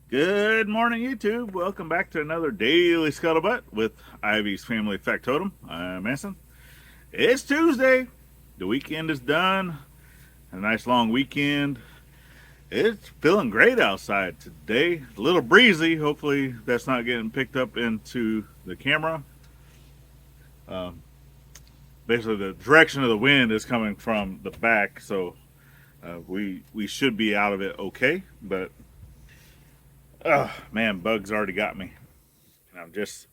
Good morning, YouTube. Welcome back to another Daily Scuttlebutt with Ivy's Family Factotum. I'm Manson. It's Tuesday. The weekend is done. A nice long weekend. It's feeling great outside today. A little breezy. Hopefully that's not getting picked up into the camera. Um, Basically, the direction of the wind is coming from the back, so we should be out of it okay. But man, bugs already got me. And I'm just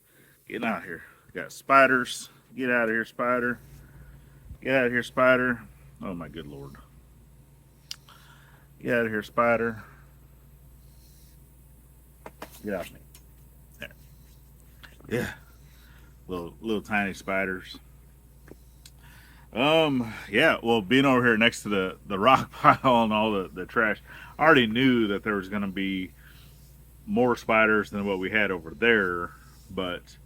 getting out here. Got spiders. Get out of here, spider. Get out of here, spider. Oh my good lord. Get out of here, spider. Get off me. There. Yeah. Little tiny spiders. Yeah, well, being over here next to the rock pile and all the trash, I already knew that there was gonna be more spiders than what we had over there, but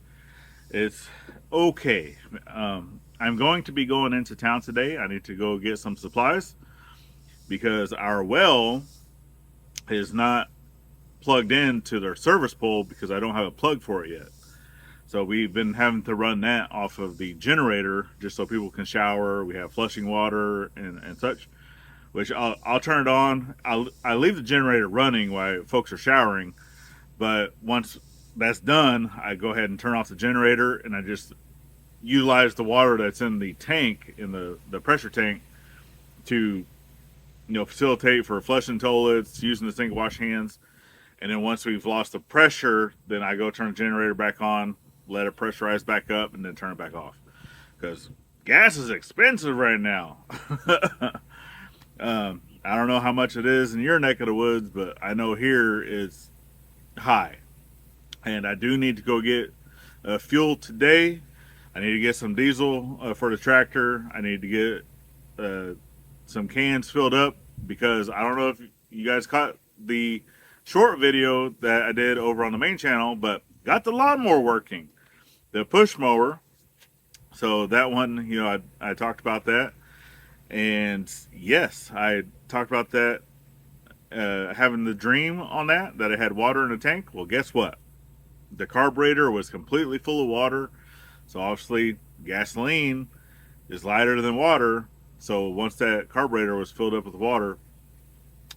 it's okay. I'm going to be going into town today. I need to go get some supplies because our well is not plugged into their service pole because I don't have a plug for it yet. So we've been having to run that off of the generator just so people can shower. We have flushing water and such, which I'll turn it on. I leave the generator running while folks are showering, but once that's done, I go ahead and turn off the generator and I just utilize the water that's in the tank, in the pressure tank, to facilitate for flushing toilets, using the sink, wash hands. And then once we've lost the pressure, then I go turn the generator back on, let it pressurize back up, and then turn it back off. Because gas is expensive right now. I don't know how much it is in your neck of the woods, but I know here it's high. And I do need to go get fuel today. I need to get some diesel for the tractor. I need to get some cans filled up because I don't know if you guys caught the short video that I did over on the main channel, but got the lawnmower working, the push mower. So that one, I talked about that. And yes, I talked about that, having the dream on that I had water in the tank. Well, guess what? The carburetor was completely full of water. So obviously gasoline is lighter than water. So once that carburetor was filled up with water,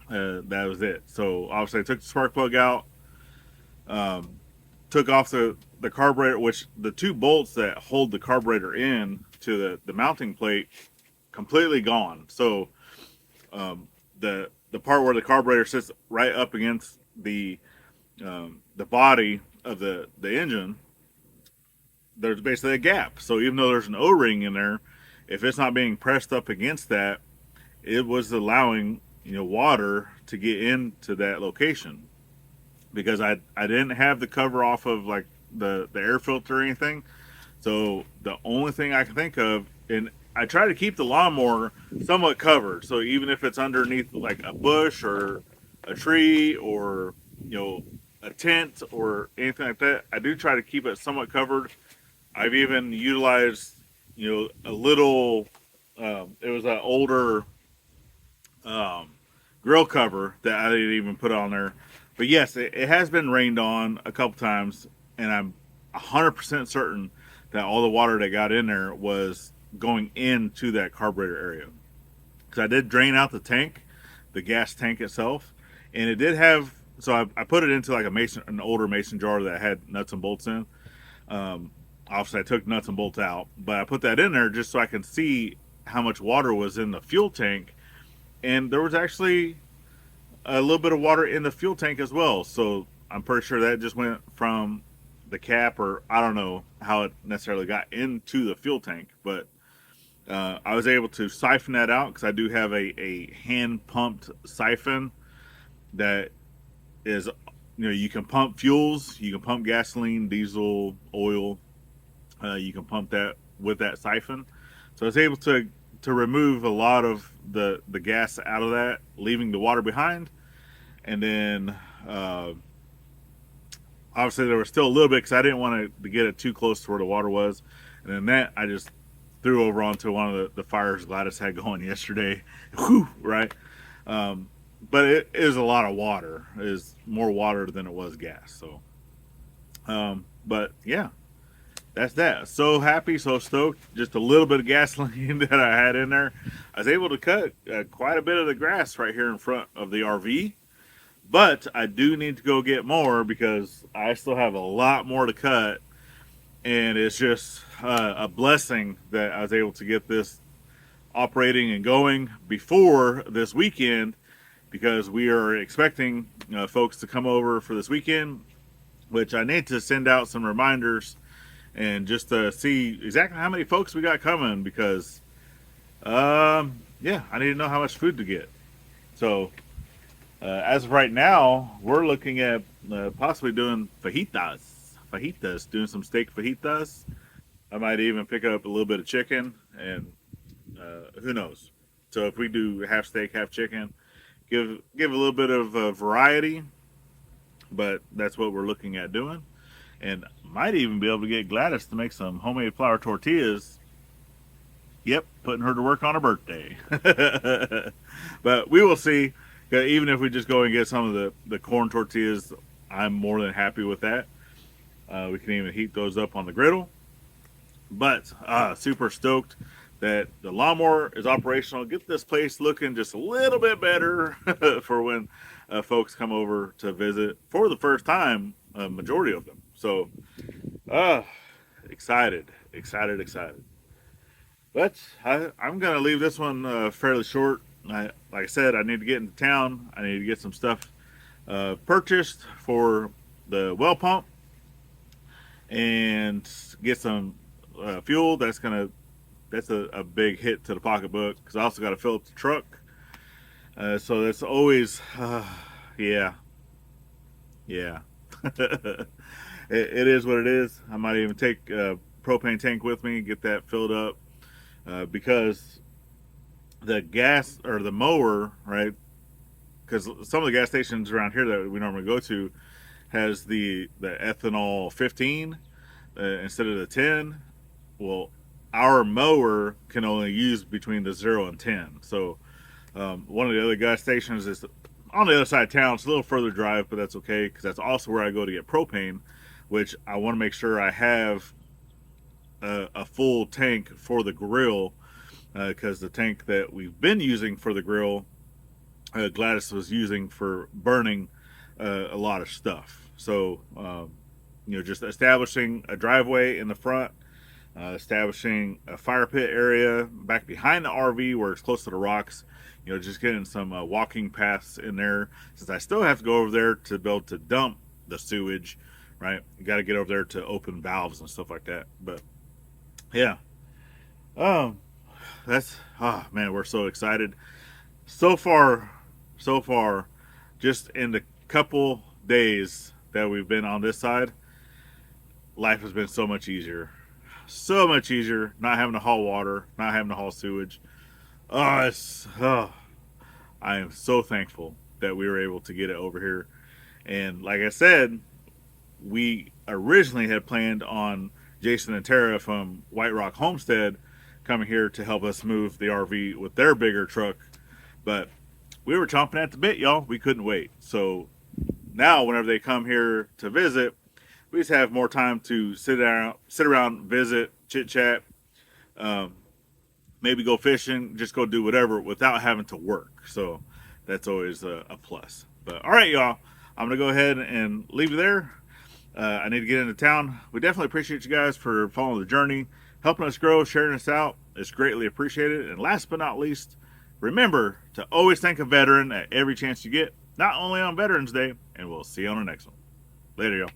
that was it. So obviously I took the spark plug out, took off the carburetor, which the two bolts that hold the carburetor in to the mounting plate, completely gone. So the part where the carburetor sits right up against the body of the engine, there's basically a gap. So even though there's an O-ring in there, if it's not being pressed up against that, it was allowing water to get into that location. Because I didn't have the cover off of like the air filter or anything. So the only thing I can think of, and I try to keep the lawnmower somewhat covered. So even if it's underneath like a bush or a tree or a tent or anything like that, I do try to keep it somewhat covered. I've even utilized a little. It was an older grill cover that I didn't even put on there. But yes, it has been rained on a couple times, and I'm 100% certain that all the water that got in there was going into that carburetor area. Because I did drain out the tank, the gas tank itself, and it did have. So I put it into like an older mason jar that had nuts and bolts in. Obviously, I took nuts and bolts out, but I put that in there just so I can see how much water was in the fuel tank, and there was actually a little bit of water in the fuel tank as well. So I'm pretty sure that just went from the cap, or I don't know how it necessarily got into the fuel tank, but I was able to siphon that out because I do have a hand pumped siphon that is, you can pump fuels, you can pump gasoline, diesel, oil, you can pump that with that siphon. So I was able to remove a lot of the gas out of that, leaving the water behind. And then obviously there was still a little bit because I didn't want to get it too close to where the water was. And then that I just threw over onto one of the fires Gladys had going yesterday. Whew, right? but it is a lot of water. It is more water than it was gas. So, but yeah, that's that. So happy, so stoked. Just a little bit of gasoline that I had in there. I was able to cut quite a bit of the grass right here in front of the RV. But I do need to go get more because I still have a lot more to cut. And it's just a blessing that I was able to get this operating and going before this weekend, because we are expecting folks to come over for this weekend, which I need to send out some reminders and just to see exactly how many folks we got coming, because yeah, I need to know how much food to get. So as of right now, we're looking at possibly doing fajitas, doing some steak fajitas. I might even pick up a little bit of chicken, and who knows. So if we do half steak, half chicken, give a little bit of variety, but that's what we're looking at doing. And might even be able to get Gladys to make some homemade flour tortillas. Yep, putting her to work on her birthday. But we will see. Even if we just go and get some of the corn tortillas, I'm more than happy with that. We can even heat those up on the griddle. But super stoked that the lawnmower is operational. Get this place looking just a little bit better for when folks come over to visit for the first time, a majority of them. So excited. But I'm going to leave this one fairly short. Like I said, I need to get into town. I need to get some stuff purchased for the well pump and get some fuel. That's a big hit to the pocketbook, because I also got to fill up the truck. So that's always yeah. It is what it is. I might even take a propane tank with me, get that filled up, because the gas or the mower, right? Because some of the gas stations around here that we normally go to has the ethanol 15 instead of the 10. Well, our mower can only use between the 0 and 10. So one of the other gas stations is on the other side of town. It's a little further drive, but that's okay, because that's also where I go to get propane, which I want to make sure I have a full tank for the grill, because the tank that we've been using for the grill, Gladys was using for burning a lot of stuff. So just establishing a driveway in the front, establishing a fire pit area back behind the RV where it's close to the rocks, just getting some walking paths in there, since I still have to go over there to be able to dump the sewage, right? You got to get over there to open valves and stuff like that. But yeah, man, we're so excited. So far, just in the couple days that we've been on this side, life has been so much easier. So much easier, not having to haul water, not having to haul sewage. I am so thankful that we were able to get it over here. And like I said, we originally had planned on Jason and Tara from White Rock Homestead coming here to help us move the RV with their bigger truck, but we were chomping at the bit, y'all. We couldn't wait. So now whenever they come here to visit, we just have more time to sit around, visit, chit chat, maybe go fishing, just go do whatever without having to work. So that's always a plus. But all right, y'all, I'm gonna go ahead and leave you there. I need to get into town. We definitely appreciate you guys for following the journey, helping us grow, sharing us out. It's greatly appreciated. And last but not least, remember to always thank a veteran at every chance you get, not only on Veterans Day. And we'll see you on the next one. Later, y'all.